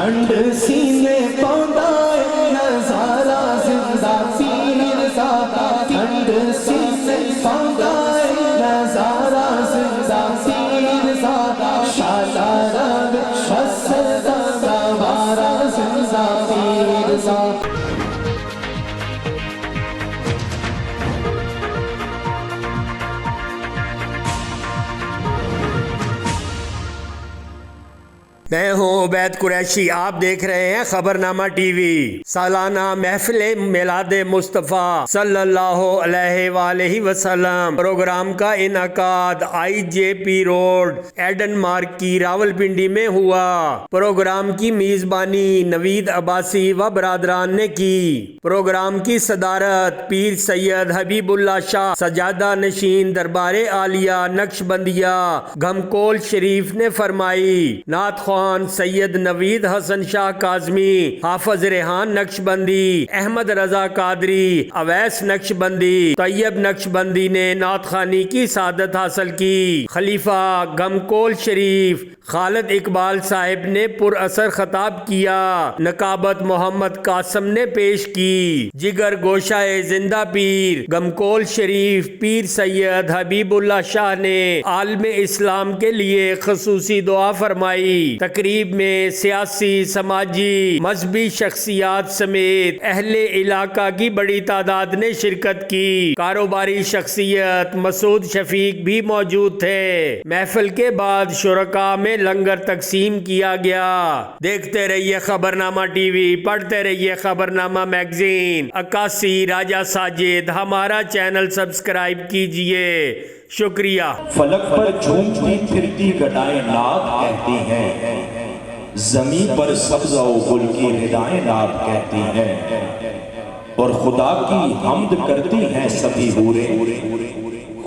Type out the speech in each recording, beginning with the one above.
ٹھنڈ سینے پوندا نظارہ زندہ پیر دا ٹھنڈ سینے پوندا نظارہ زندہ پیر دا شالار شسد گوارا زندہ پیر دا میں ہوں عبید قریشی، آپ دیکھ رہے ہیں خبرنامہ ٹی وی۔ سالانہ محفل میلاد مصطفیٰ صلی اللہ علیہ وآلہ وسلم پروگرام کا انعقاد IJP روڈ ایڈن مارک کی راولپنڈی میں ہوا۔ پروگرام کی میزبانی نوید عباسی و برادران نے کی۔ پروگرام کی صدارت پیر سید حبیب اللہ شاہ سجادہ نشین دربار عالیہ نقشبندیہ گھمکول شریف نے فرمائی۔ نعت خوان سید نوید حسن شاہ کاظمی، حافظ ریحان نقشبندی، احمد رضا قادری، اویس نقشبندی، طیب نقشبندی نے نعت خوانی کی سعادت حاصل کی۔ خلیفہ گھمکول شریف خالد اقبال صاحب نے پر اثر خطاب کیا۔ نقابت محمد قاسم نے پیش کی۔ جگر گوشہ زندہ پیر گھمکول شریف پیر سید حبیب اللہ شاہ نے عالم اسلام کے لیے خصوصی دعا فرمائی۔ تقریب میں سیاسی، سماجی، مذہبی شخصیات سمیت اہل علاقہ کی بڑی تعداد نے شرکت کی۔ کاروباری شخصیت مسعود شفیق بھی موجود تھے۔ محفل کے بعد شرکاء میں لنگر تقسیم کیا گیا۔ دیکھتے رہیے خبرنامہ ٹی وی، پڑھتے رہیے خبرنامہ میگزین۔ عکاسی راجہ ساجد، ہمارا چینل سبسکرائب کیجئے۔ شکریہ۔ فلک پر جھومتی پھرتی گڈائیں نعت کہتی ہیں، زمین پر سبزہ و گل کی ندائیں نعت کہتی ہیں، اور خدا کی حمد کرتی ہیں سبھی حوریں،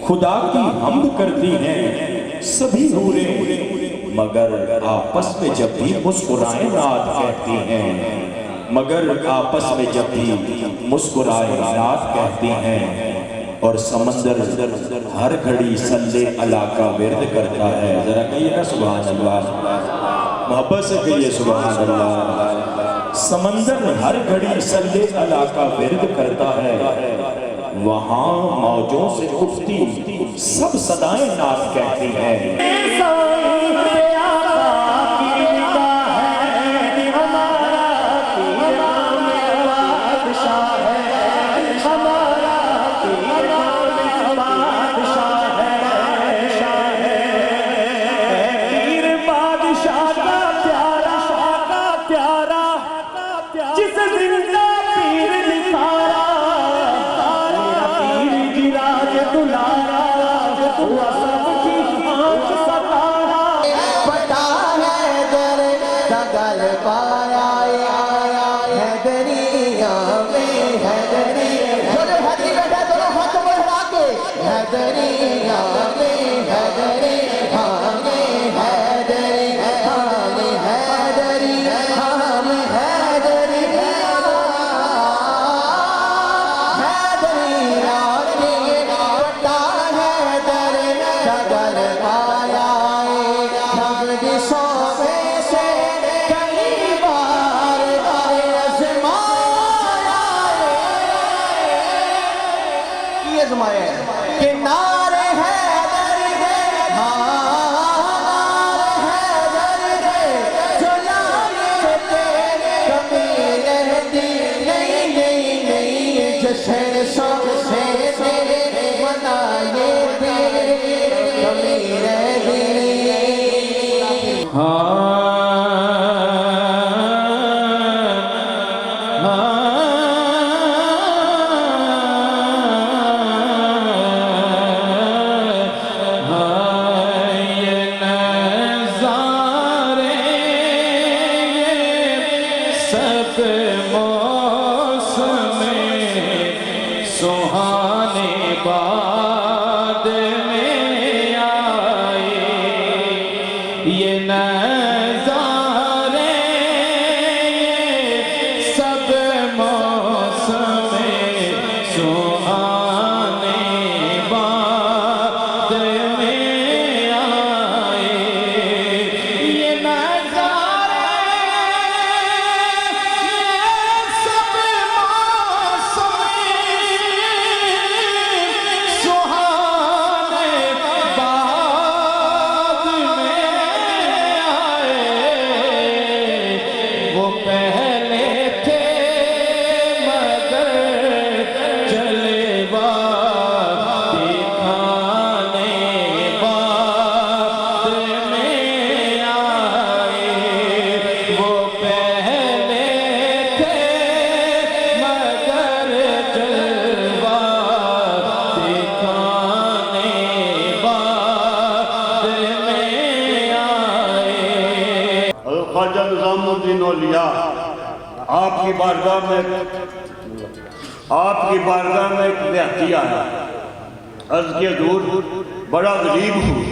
خدا کی حمد کرتی ہیں سبھی حوریں، مگر آپس میں جب بھی مسکرائیں نعت کہتی ہیں، مگر آپس میں جب بھی مسکرائیں نعت کہتی ہیں، اور سمندر ہر گھڑی صلی اللہ کا ورد کرتا ہے۔ ذرا کہیے نا سبحان اللہ، محبت سے کہیے سبحان اللہ۔ سمندر ہر گھڑی صلی اللہ کا ورد کرتا ہے، وہاں موجوں سے اٹھتی سب صدائیں نعت کہتی ہیں۔ انہوں لیا آپ کی بارگاہ میں ایک دیہاتی آیا، عرض کی حضور بڑا غریب ہوں،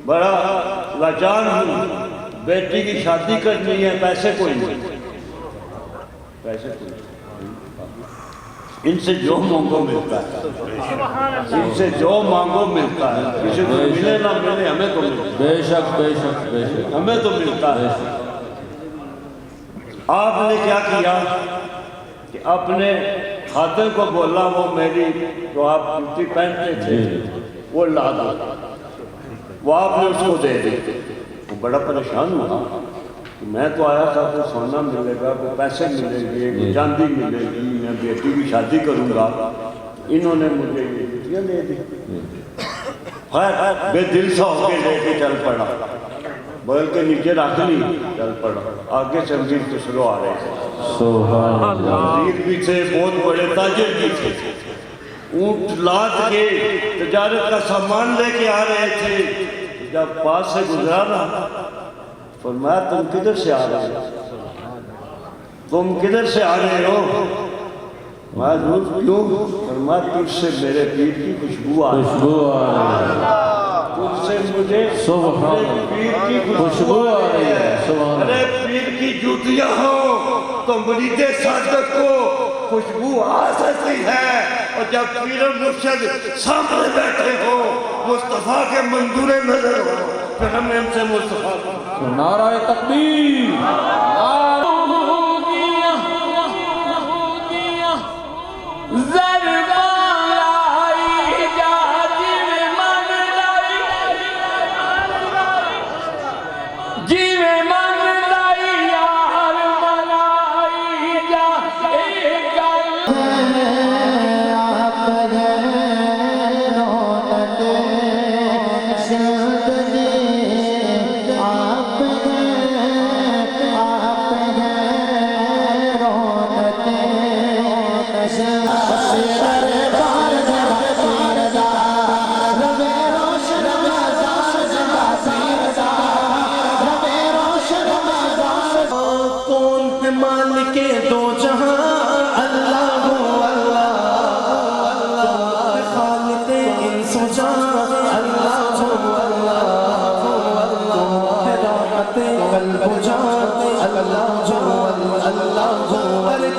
بڑا لاچار ہوں، بیٹی کی شادی کرنی ہے، پیسے کوئی نہیں، ان سے جو مانگو ملتا ہے، ان سے جو مانگو ملتا ہے، کسی کو ملے نہ ملے ہمیں تو ملتا ہے، بے شک ہمیں تو ملتا ہے۔ آپ نے کیا کیا کہ اپنے خادم کو بولا وہ میری جو آپ جوتی پہنتے تھے وہ لا دو، وہ آپ نے اس کو دے دی۔ وہ بڑا پریشان ہوا، میں تو آیا تھا کوئی سونا ملے گا، کوئی پیسے ملیں گے، کوئی چاندی ملے گی، میں بیٹی کی شادی کروں گا، انہوں نے مجھے یہ جوتیاں دے دی۔ بے دل سا ہو کے لے کے چل پڑا، بغل کے نیچے رکھ لی، چل پڑا۔ آگے سے امیر خسرو آ رہے تھے، وزیر بھی تھے، بہت بڑے تاجر بھی تھے، اونٹ لاد کے تجارت کا سامان لے کے آ رہے تھے۔ جب پاس سے گزرا نا، فرمایا تم کدھر سے آ رہے ہو؟ تم کدھر سے آ رہے ہو؟ میں دور کیوں؟ فرمایا تجھ سے میرے پیر کی خوشبو آ رہی ہے، تجھ سے مجھے اپنے پیر کی خوشبو آ رہی ہے۔ ارے پیر کی جوتیاں ہوں تو مرید صادق کو خوشبو آ سکتی ہے، اور جب پیر مرشد سامنے بیٹھے ہو، مصطفیٰ کے منظور نظر ہو، پھر ہمیں ان سے مصطفیٰ کو نعرہ تکبیر،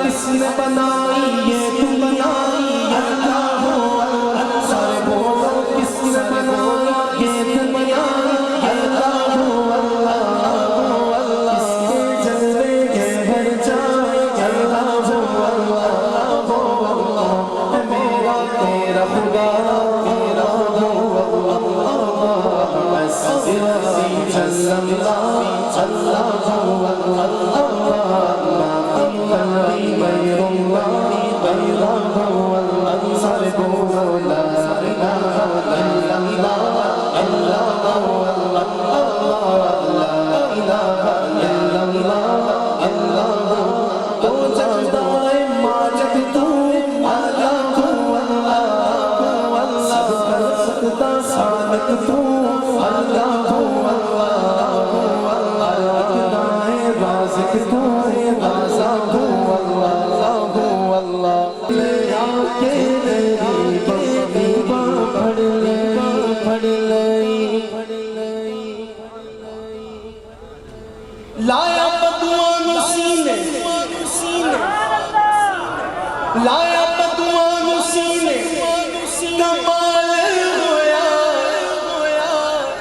کس نے بنائی یہ دنیا، اللہ اللہ سارے بولو کس نے بنائی یہ دنیا، اللہ اللہ کس کے جلوے کے بھر جائے، اللہ اللہ میرا تیرا خدا، میرا لایا بدوان سینے، لایا بدوان سینے، کمال ہویا،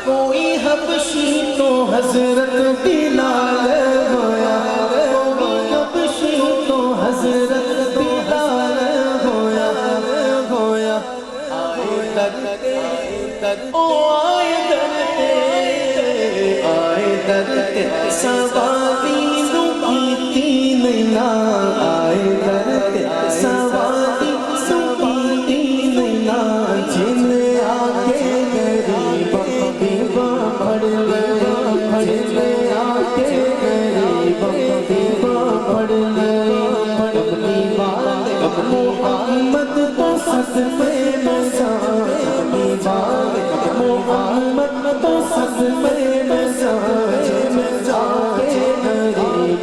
کوئی حبشی تو حضرت بلال ہویا، کوئی حبشی تو حضرت بلال ہویا، آئے درتے آئے درتے سوادی لکیتی نینا، آئے درتے سوادی لکیتی نینا، جن آکے غریب بیوہ پڑھ لے، جن آکے غریب بیوہ پڑھ لے، کبلی والے محمد تو صدمے میں جائے، کبلی والے محمد تو صدمے میں جائے، میں جائے غریب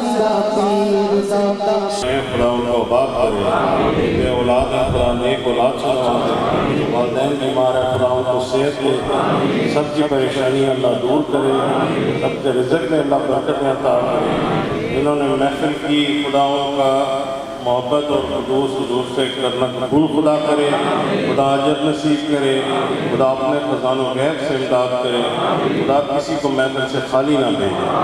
زندہ پیر زادہ خدا ان کو آباد کرے، بے اولاد ہے خدا نیک اولاد سنوا دے، والدین بیمار ہے خدا ان کو صحت دے، سب کی پریشانی اللہ دور کرے، سب کے رزق میں اللہ برکت عطا کرے، جنہوں نے محفل کی خدا ان کا محبت اور خلوص حضور سے کرنا قبول خدا کرے، خدا اجر نصیب کرے، خدا اپنے خزانوں غیب سے امداد کرے، خدا کسی کو محفل سے خالی نہ بھیجے۔